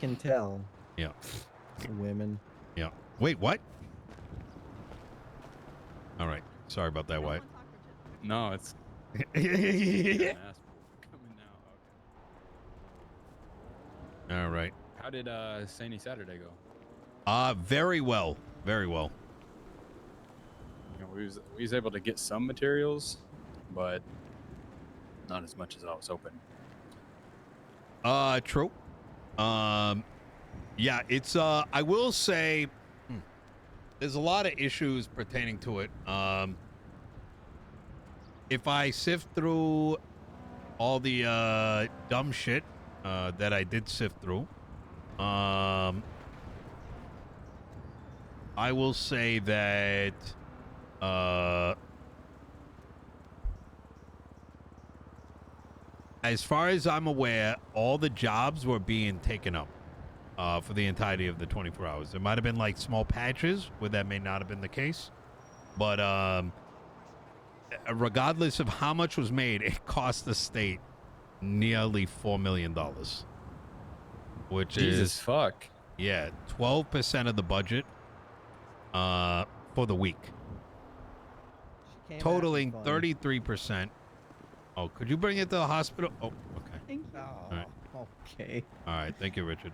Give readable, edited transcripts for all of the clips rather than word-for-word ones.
can tell. Yeah. Women. Yeah. Wait, what? All right. Sorry about that, Wyatt. No, it's Yeah. coming now. Okay. All right. How did Sunny Saturday go? Very well. Very well. You know, we was able to get some materials, but not as much as I was hoping. True. Yeah, it's I will say there's a lot of issues pertaining to it. If I sift through all the dumb shit that I did sift through, I will say that as far as I'm aware, all the jobs were being taken up for the entirety of the 24 hours. There might have been like small patches where that may not have been the case, but regardless of how much was made, it cost the state nearly $4 million, which Jesus is fuck. Yeah, 12% of the budget for the week, totaling 33%. Oh, could you bring it to the hospital? Oh, okay. Thank you. All right. Okay. All right. Thank you, Richard.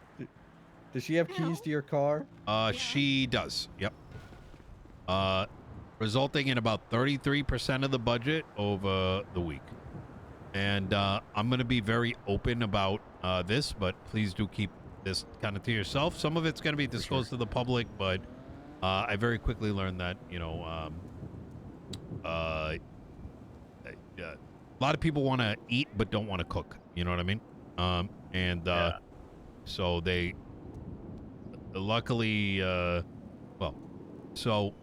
Does she have keys to your car? She does. Yep. Resulting in about 33% of the budget over the week. And I'm going to be very open about this, but please do keep this kind of to yourself. Some of it's going to be disclosed to the public, but I very quickly learned that, you know, a lot of people want to eat but don't want to cook. You know what I mean? So they luckily, well, so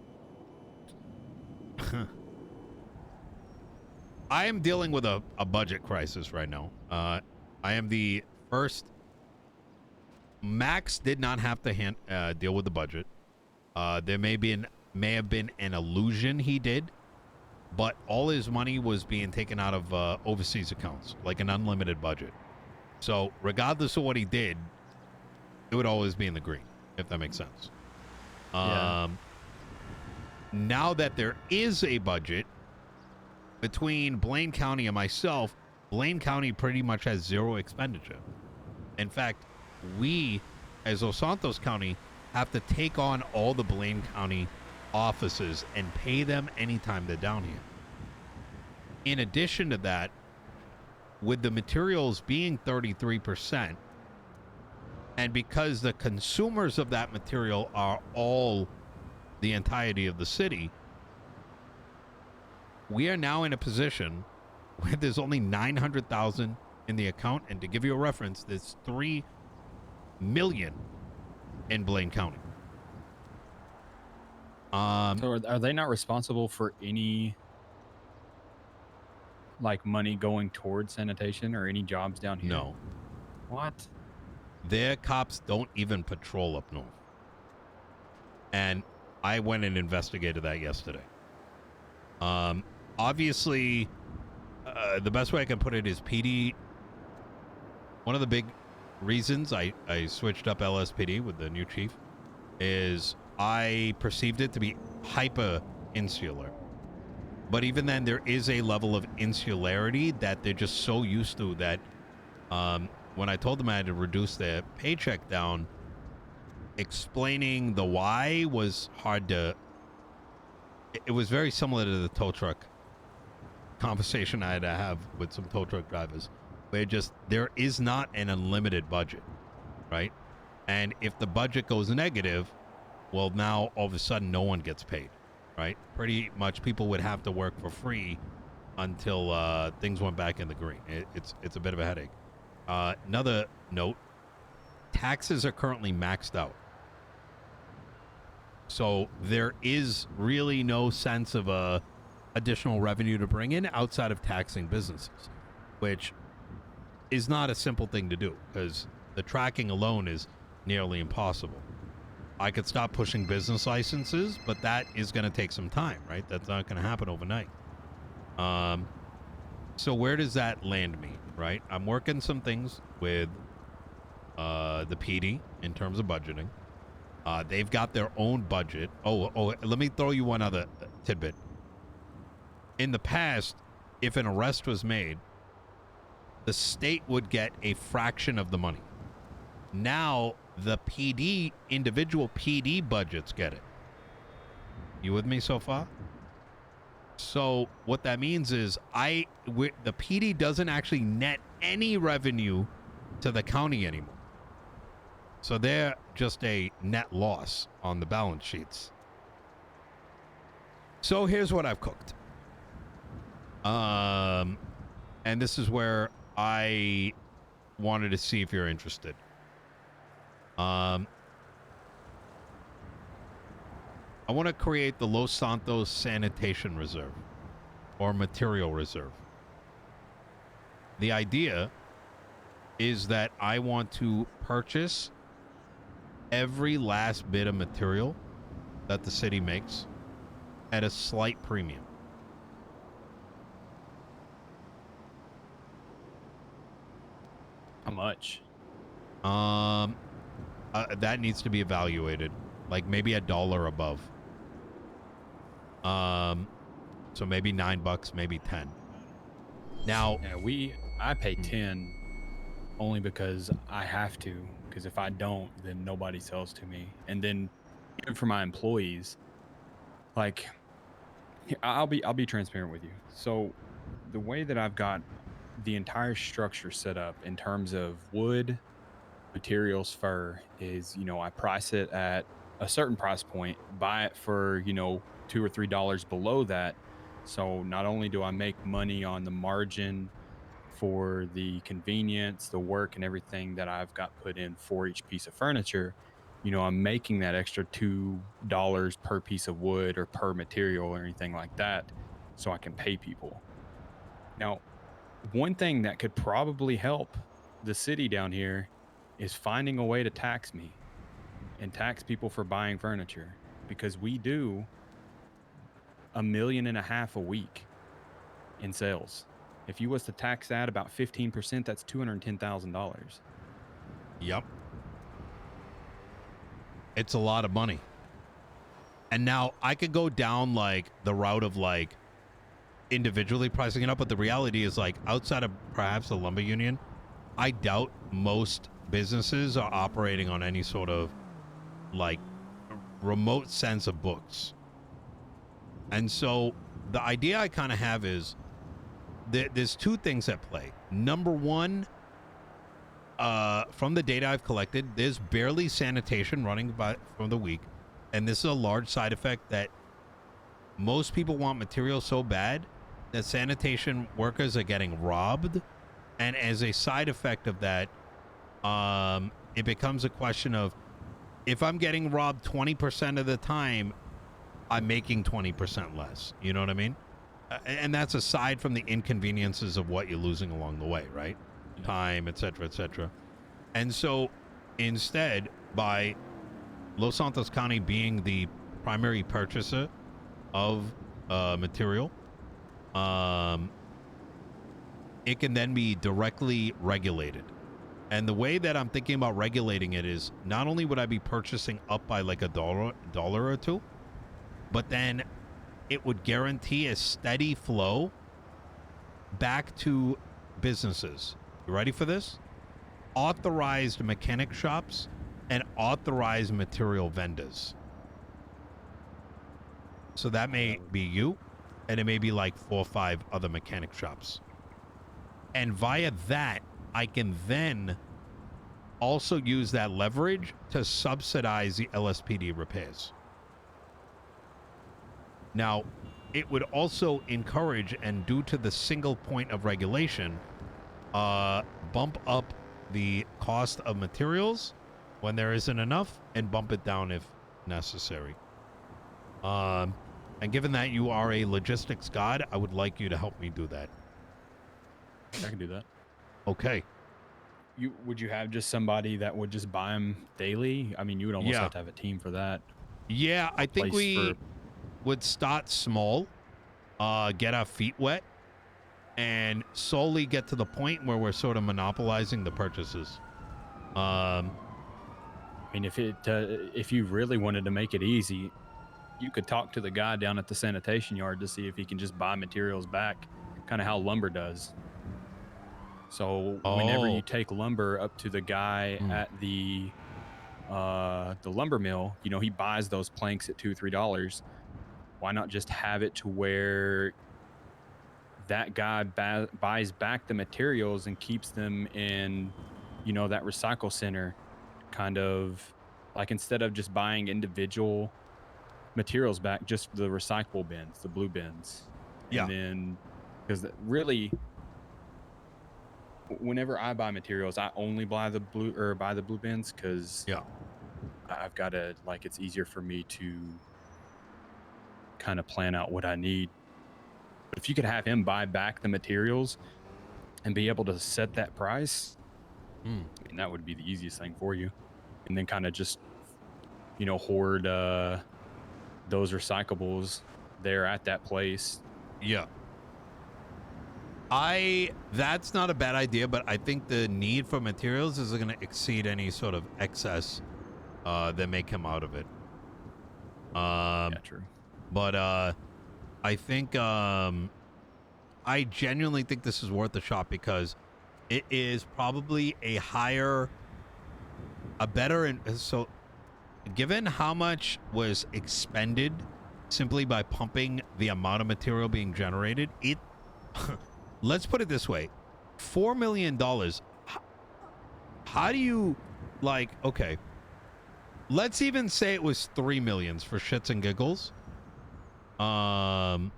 I am dealing with a budget crisis right now. I am the first. Max did not have to deal with the budget. There may have been an illusion he did, but all his money was being taken out of overseas accounts, like an unlimited budget. So regardless of what he did, it would always be in the green, if that makes sense. Now that there is a budget between Blaine County and myself, Blaine County pretty much has zero expenditure. In fact, we, as Los Santos County, have to take on all the Blaine County offices and pay them anytime they're down here. In addition to that, with the materials being 33%, and because the consumers of that material are all the entirety of the city, we are now in a position where there's only 900,000 in the account, and to give you a reference, there's 3 million in Blaine County. So are they not responsible for any like money going towards sanitation or any jobs down here? No. What? Their cops don't even patrol up north. And I went and investigated that yesterday. Obviously, the best way I can put it is PD. One of the big reasons I switched up LSPD with the new chief is I perceived it to be hyper insular. But even then, there is a level of insularity that they're just so used to that when I told them I had to reduce their paycheck down, explaining the why was hard to... It was very similar to the tow truck conversation I had to have with some tow truck drivers. Where there is not an unlimited budget, right? And if the budget goes negative, well, now all of a sudden no one gets paid, right? Pretty much people would have to work for free until things went back in the green. It's a bit of a headache. Another note, taxes are currently maxed out. So there is really no sense of additional revenue to bring in outside of taxing businesses, which is not a simple thing to do because the tracking alone is nearly impossible. I could stop pushing business licenses, but that is going to take some time, right? That's not going to happen overnight. So where does that land me, right? I'm working some things with the PD in terms of budgeting. They've got their own budget. Oh, let me throw you one other tidbit. In the past, if an arrest was made, the state would get a fraction of the money. Now, the PD, individual PD budgets get it. You with me so far? So what that means is the PD doesn't actually net any revenue to the county anymore. So they're just a net loss on the balance sheets. So here's what I've cooked. And this is where I wanted to see if you're interested. I want to create the Los Santos Sanitation Reserve or Material Reserve. The idea is that I want to purchase every last bit of material that the city makes at a slight premium. How much? That needs to be evaluated. Like maybe $1 above. So maybe $9, maybe 10. Now, Yeah, I pay 10 only because I have to. Because if I don't, then nobody sells to me. And then even for my employees, like I'll be transparent with you. So the way that I've got the entire structure set up in terms of wood, materials, fur is, I price it at a certain price point, buy it for, $2 or $3 below that. So not only do I make money on the margin for the convenience, the work, and everything that I've got put in for each piece of furniture, I'm making that extra $2 per piece of wood or per material or anything like that so I can pay people. Now, one thing that could probably help the city down here is finding a way to tax me and tax people for buying furniture, because we do $1.5 million a week in sales. If you was to tax that about 15%, that's $210,000. yep. It's a lot of money. And now I could go down like the route of like individually pricing it up, but the reality is like outside of perhaps the lumber union, I doubt most businesses are operating on any sort of like remote sense of books. And so the idea I kind of have is there's two things at play. Number one, from the data I've collected, there's barely sanitation running from the week. And this is a large side effect that most people want material so bad that sanitation workers are getting robbed. And as a side effect of that, it becomes a question of, if I'm getting robbed 20% of the time, I'm making 20% less. You know what I mean? And that's aside from the inconveniences of what you're losing along the way, right? Yeah. Time, et cetera, et cetera. And so instead, by Los Santos County being the primary purchaser of material, it can then be directly regulated. And the way that I'm thinking about regulating it is, not only would I be purchasing up by like $1 or $2, but then it would guarantee a steady flow back to businesses. You ready for this? Authorized mechanic shops and authorized material vendors. So that may be you, and it may be like 4 or 5 other mechanic shops. And via that, I can then also use that leverage to subsidize the LSPD repairs. Now, it would also encourage, and due to the single point of regulation, bump up the cost of materials when there isn't enough, and bump it down if necessary. And given that you are a logistics god, I would like you to help me do that. I can do that. Okay. Would you have just somebody that would just buy them daily? I mean, you would almost Yeah. have to have a team for that. Yeah, I think Place we for- would start small, get our feet wet, and slowly get to the point where we're sort of monopolizing the purchases. I mean, if you really wanted to make it easy, you could talk to the guy down at the sanitation yard to see if he can just buy materials back, kind of how lumber does. So whenever you Oh. take lumber up to the guy Mm. at the lumber mill, you know, he buys those planks at $2-3. Why not just have it to where that guy buys back the materials and keeps them in, you know, that recycle center, kind of like, instead of just buying individual materials back, just the recyclable bins, the blue bins. Yeah. And then, because really, whenever I buy materials, I only buy the blue bins, because Yeah. I've got to, like, it's easier for me to kind of plan out what I need. But if you could have him buy back the materials and be able to set that price, Mm. I mean, that would be the easiest thing for you. And then kind of just, you know, hoard those recyclables there at that place. Yeah. That's not a bad idea, but I think the need for materials is going to exceed any sort of excess that may come out of it. Yeah, true. But I think I genuinely think this is worth a shot, because it is probably so given how much was expended simply by pumping the amount of material being generated, it let's put it this way, $4 million. How do you, like, okay, let's even say it was 3 million for shits and giggles. How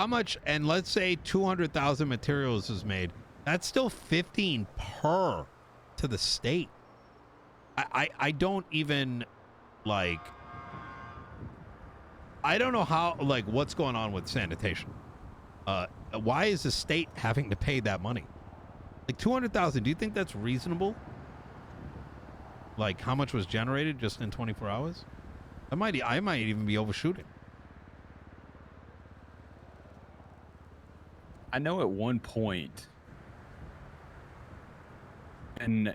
much? And let's say 200,000 materials is made. That's still 15 per to the state. I don't even, like, I don't know how, like, what's going on with sanitation. Why is the state having to pay that money? Like 200,000, do you think that's reasonable? Like, how much was generated just in 24 hours? I might even be overshooting. I know at one point, and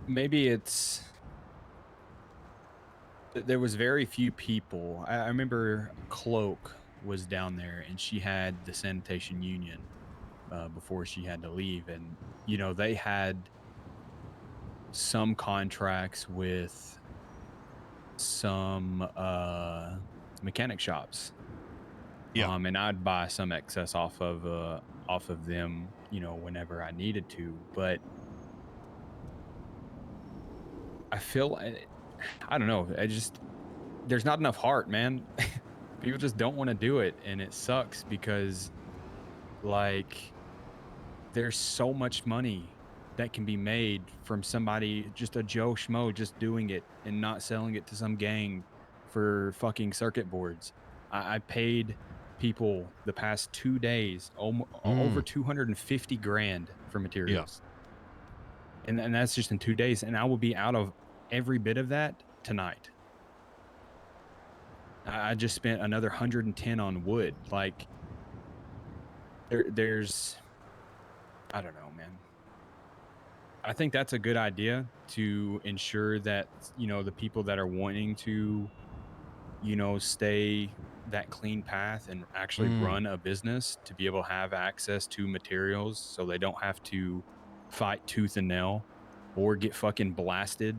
maybe there was very few people. I remember Cloak was down there, and she had the sanitation union before she had to leave, and you know, they had some contracts with some mechanic shops. Yeah. And I'd buy some excess off of them, you know, whenever I needed to. But I feel, I don't know, there's not enough heart, man. People just don't want to do it, and it sucks because, like, there's so much money that can be made from somebody, just a Joe Schmo, just doing it and not selling it to some gang for fucking circuit boards. I paid people the past 2 days over 250 grand for materials. Yeah. And that's just in 2 days, and I will be out of every bit of that tonight. I just spent another 110 on wood. Like, there's, I don't know, man. I think that's a good idea to ensure that, you know, the people that are wanting to, you know, stay that clean path and actually run a business, to be able to have access to materials so they don't have to fight tooth and nail or get fucking blasted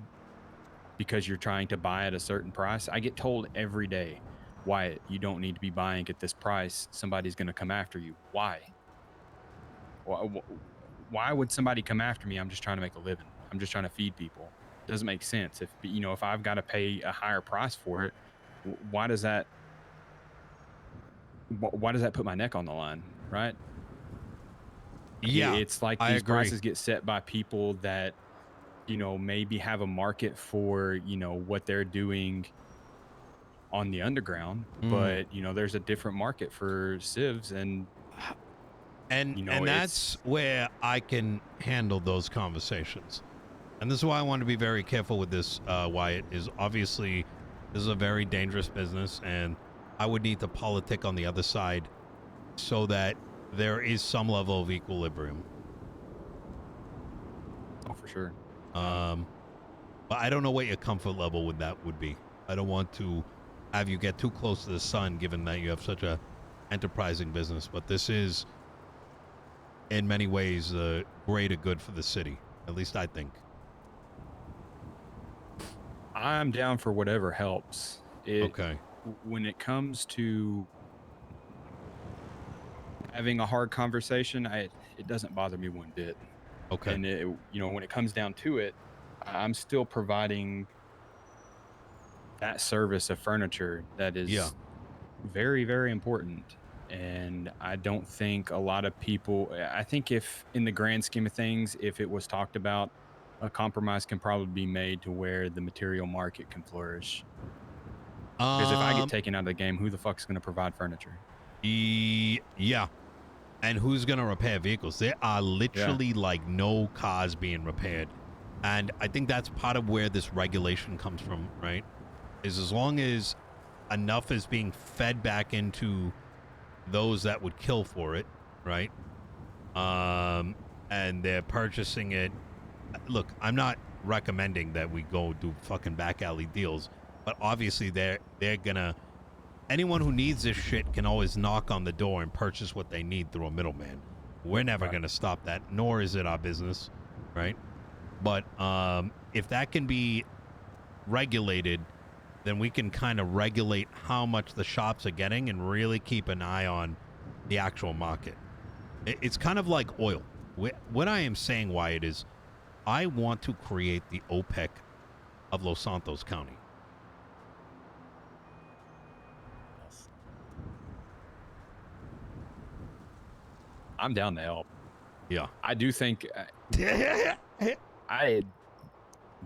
because you're trying to buy at a certain price. I get told every day, Wyatt, you don't need to be buying at this price. Somebody's going to come after you. Why? Why would somebody come after me? I'm just trying to make a living. I'm just trying to feed people. It doesn't make sense. If, you know, if I've got to pay a higher price for it, why does that put my neck on the line, right? Yeah, it's like these prices get set by people that, you know, maybe have a market for, you know, what they're doing on the underground, but, you know, there's a different market for civs, and you know, and that's where I can handle those conversations. And this is why I want to be very careful with this, Wyatt, is obviously this is a very dangerous business, and I would need to politic on the other side so that there is some level of equilibrium. Oh, for sure. But I don't know what your comfort level with that would be. I don't want to have you get too close to the sun, given that you have such a enterprising business. But this is, in many ways, greater good for the city. At least I think. I'm down for whatever helps. Okay. When it comes to having a hard conversation, it doesn't bother me one bit. Okay. And when it comes down to it, I'm still providing that service of furniture that is very, very important. And I don't think a lot of people, I think if in the grand scheme of things, if it was talked about, a compromise can probably be made to where the material market can flourish. Because if I get taken out of the game, who the fuck's going to provide furniture? Yeah. And who's going to repair vehicles? There are literally like no cars being repaired. And I think that's part of where this regulation comes from, right? Is as long as enough is being fed back into those that would kill for it, right? And they're purchasing it. Look, I'm not recommending that we go do fucking back alley deals, but obviously they're gonna, anyone who needs this shit can always knock on the door and purchase what they need through a middleman. We're never gonna stop that, nor is it our business, right? But if that can be regulated, then we can kind of regulate how much the shops are getting and really keep an eye on the actual market. It's kind of like oil. What I am saying, Wyatt, is I want to create the OPEC of Los Santos County. I'm down to help. Yeah. I do think it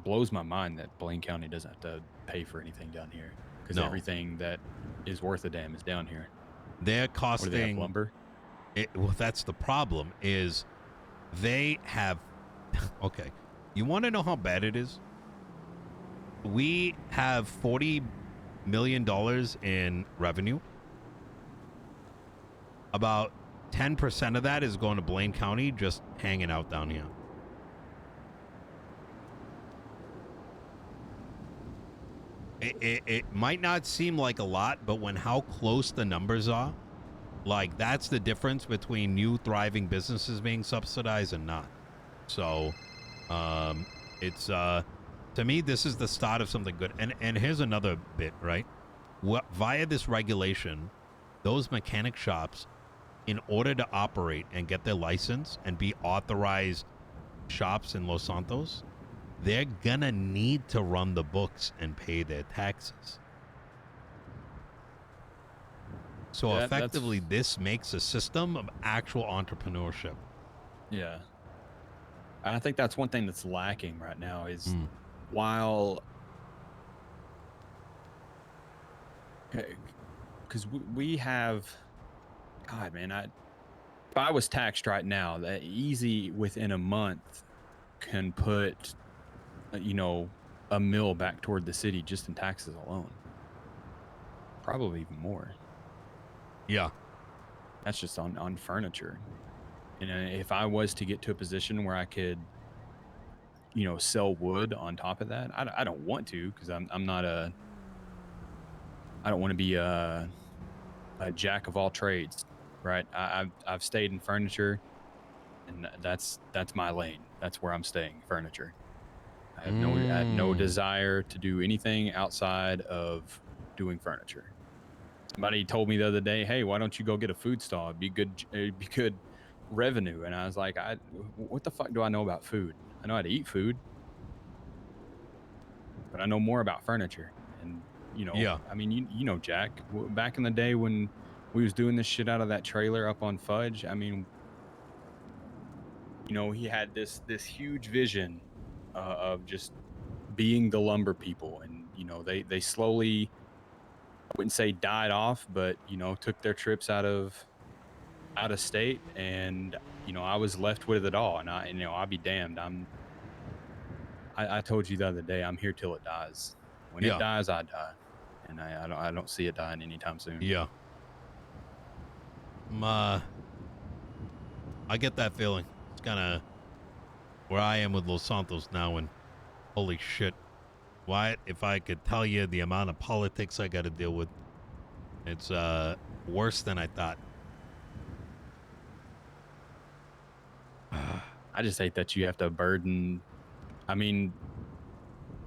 blows my mind that Blaine County doesn't have to pay for anything down here, because everything that is worth a damn is down here. They're costing, what do they have, lumber? Well, that's the problem, is they have okay, you want to know how bad it is? We have $40 million in revenue. About 10% of that is going to Blaine County, just hanging out down here. It might not seem like a lot, but when how close the numbers are, like, that's the difference between new thriving businesses being subsidized and not. So it's to me, this is the start of something good. And here's another bit, right? Via this regulation, those mechanic shops, in order to operate and get their license and be authorized shops in Los Santos, they're gonna need to run the books and pay their taxes. So effectively, this makes a system of actual entrepreneurship. Yeah. I think that's one thing that's lacking right now is while, because we have, God, man, if I was taxed right now, that easy within a month can put, a mill back toward the city just in taxes alone. Probably even more. Yeah. That's just on furniture. If I was to get to a position where I could, sell wood on top of that, I don't want to, because I don't want to be a jack of all trades, right? I've stayed in furniture, and that's my lane. That's where I'm staying, furniture. I have no desire to do anything outside of doing furniture. Somebody told me the other day, "Hey, why don't you go get a food stall? It'd be good revenue." And I was like, what the fuck do I know about food? I know how to eat food, but I know more about furniture. And I mean, Jack, back in the day when we was doing this shit out of that trailer up on Fudge, I mean, he had this huge vision of just being the lumber people, and they slowly, I wouldn't say died off, but took their trips out of state, and I was left with it all. And I'll be damned. I told you the other day, I'm here till it dies. When it dies, I die, and I don't see it dying anytime soon. Yeah. I get that feeling. It's kind of where I am with Los Santos now, and holy shit, Wyatt, if I could tell you the amount of politics I got to deal with, it's worse than I thought. I just hate that you have to burden. I mean,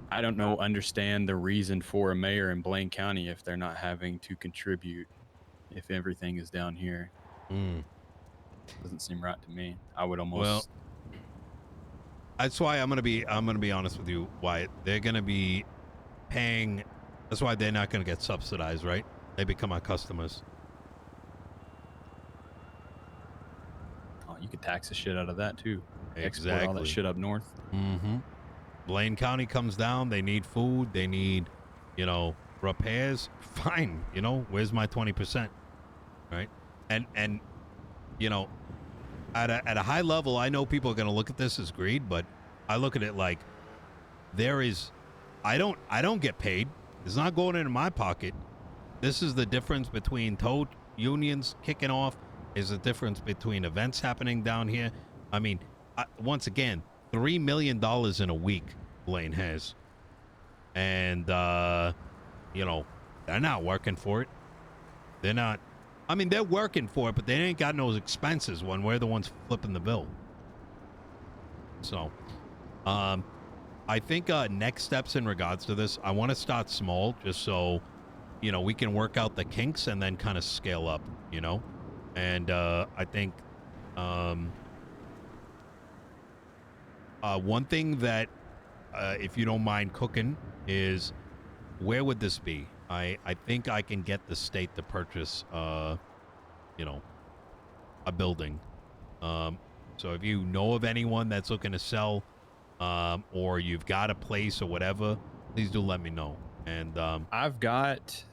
I don't know, understand the reason for a mayor in Blaine County if they're not having to contribute if everything is down here. Doesn't seem right to me. I would almost. Well, that's why I'm gonna be honest with you, Wyatt. They're gonna be paying. That's why they're not gonna get subsidized, right? They become our customers. Oh, you could tax the shit out of that too. Exactly. Export all that shit up north. Mm-hmm. Blaine County comes down. They need food. They need, repairs. Fine. Where's my 20%? Right. And at a high level, I know people are going to look at this as greed, but I look at it like I don't get paid. It's not going into my pocket. This is the difference between tow unions kicking off. Is the difference between events happening down here. I mean, once again, $3 million in a week Blaine has. And, they're not working for it. They're not. I mean, they're working for it, but they ain't got no expenses when we're the ones flipping the bill. So, I think next steps in regards to this, I want to start small just so, we can work out the kinks and then kind of scale up, And I think one thing that, if you don't mind cooking, is where would this be? I think I can get the state to purchase, a building. So if you know of anyone that's looking to sell, or you've got a place or whatever, please do let me know. And I've got,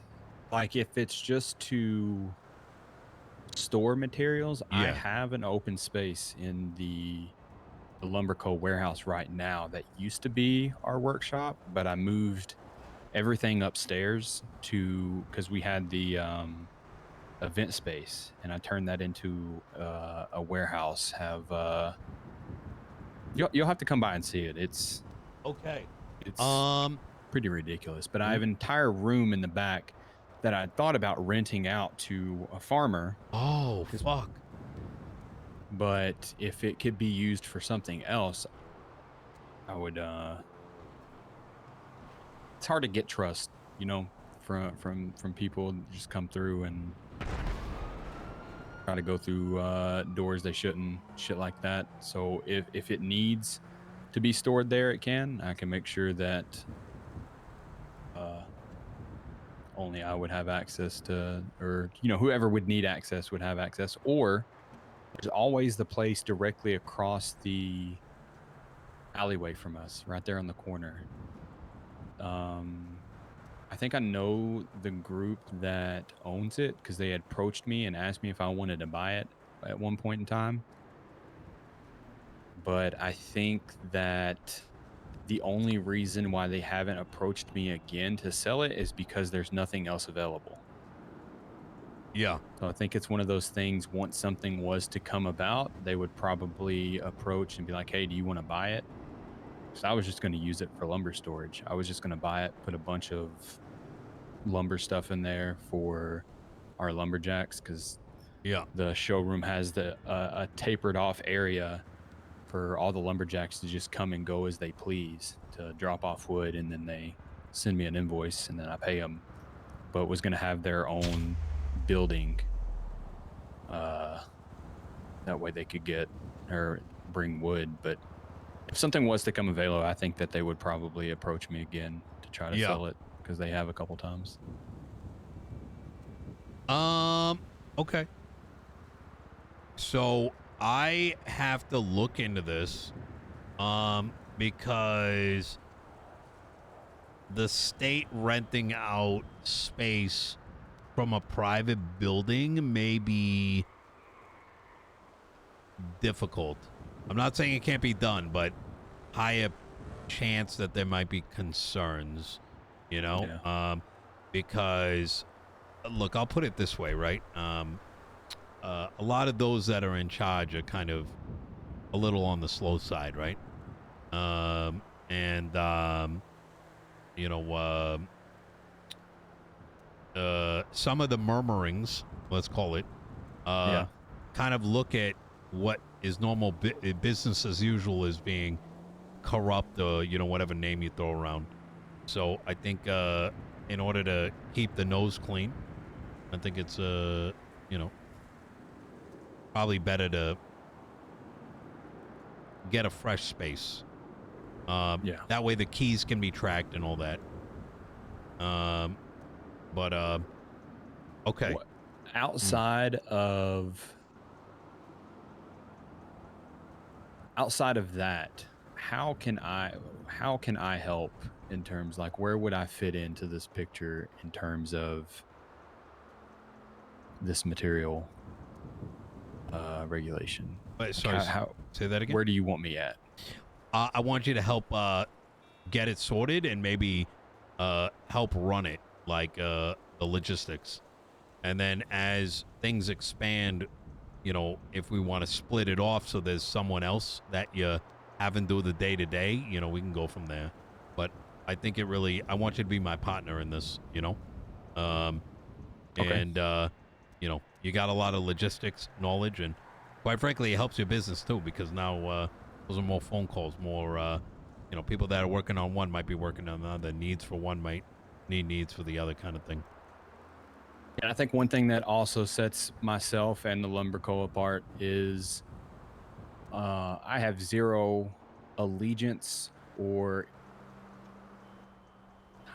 like, if it's just to store materials, I have an open space in the Lumberco warehouse right now that used to be our workshop, but I moved everything upstairs because we had the event space, and I turned that into a warehouse. You'll have to come by and see it. It's okay. It's pretty ridiculous, but I have an entire room in the back that I thought about renting out to a farmer. Oh, fuck. But if it could be used for something else, I would. It's hard to get trust, from people that just come through and try to go through doors they shouldn't, shit like that. So if it needs to be stored there, it can. I can make sure that only I would have access to, or whoever would need access would have access. Or there's always the place directly across the alleyway from us, right there on the corner. I think I know the group that owns it because they had approached me and asked me if I wanted to buy it at one point in time. But I think that the only reason why they haven't approached me again to sell it is because there's nothing else available. Yeah. So I think it's one of those things, once something was to come about, they would probably approach and be like, hey, do you want to buy it? So I was just going to use it for lumber storage. I was just going to buy it, put a bunch of lumber stuff in there for our lumberjacks, because the showroom has a tapered off area for all the lumberjacks to just come and go as they please, to drop off wood, and then they send me an invoice and then I pay them. But was going to have their own building. That way they could get or bring wood. But if something was to come available, I think that they would probably approach me again to try to sell it, because they have a couple times. Okay. So I have to look into this, because the state renting out space from a private building may be difficult. I'm not saying it can't be done, but higher chance that there might be concerns, because look, I'll put it this way, right? A lot of those that are in charge are kind of a little on the slow side, right? And you know, some of the murmurings, let's call it, Yeah. kind of look at what is normal business as usual as being corrupt, or you know, whatever name you throw around. So I think in order to keep the nose clean, I think it's you know, probably better to get a fresh space. Yeah. That way the keys can be tracked and all that. But okay. What, outside of that, how can I help in terms, like, where would I fit into this picture in terms of this material regulation? Wait, Like, sorry, how say that again. where do you want me at? I want you to help get it sorted and maybe help run it, like the logistics. And then as things expand, you know, if we want to split it off so there's someone else that you haven't do the day-to-day, you know, we can go from there. But I think I want you to be my partner in this, you know. Okay. And you know, you got a lot of logistics knowledge, and quite frankly, it helps your business too, because now those are more phone calls, more you know, people that are working on one might be working on the other. Needs for one might need needs for the other, kind of thing. And I think one thing that also sets myself and the lumber co apart is I have zero allegiance, or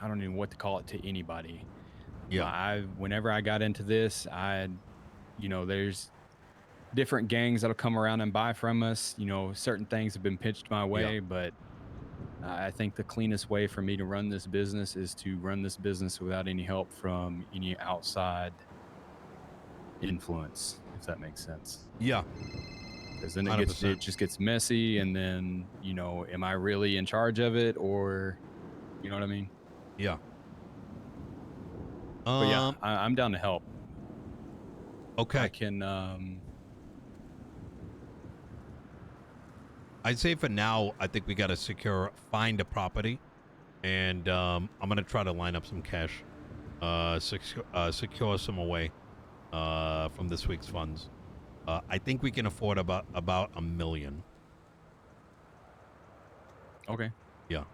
I don't even know what to call it, to anybody. Yeah. Whenever I got into this, you know, there's different gangs that'll come around and buy from us. You know, certain things have been pitched my way, but I think the cleanest way for me to run this business is to run this business without any help from any outside influence, if that makes sense. Yeah. Because then 100%. it just gets messy, and then, you know, am I really in charge of it, or, you know what I mean? Yeah. But yeah, I'm down to help. Okay. I can I'd say for now, I think we got to find a property, and I'm gonna try to line up some cash, secure some away from this week's funds. I think we can afford about $1 million. Okay. Yeah.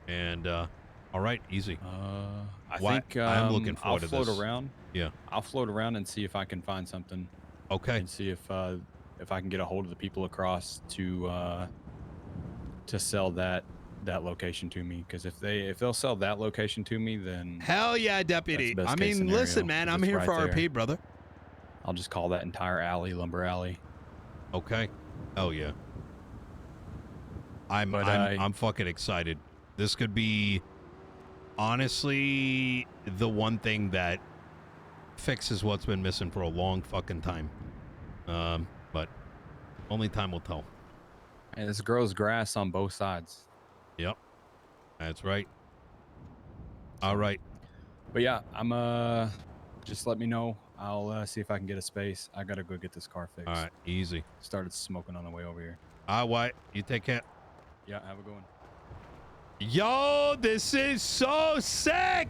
And all right, easy. I What? think I'm looking I'll forward to float this. around. Yeah. I'll float around and see if I can find something, Okay. and see if I can get a hold of the people across to sell that location to me. Because if they'll sell that location to me, then Hell yeah, deputy. best I case mean, scenario, listen, man, 'cause I'm it's here right for there. RP, brother. I'll just call that entire alley Lumber Alley. Okay. Hell yeah. I'm fucking excited. This could be honestly the one thing that fixes what's been missing for a long fucking time. But only time will tell. And this grows grass on both sides. Yep. That's right. All right. But yeah, I'm just let me know. I'll see if I can get a space. I gotta go get this car fixed. All right. Easy. Started smoking on the way over here. Wyatt, you take care. Yeah, have a good one. Yo, this is so sick.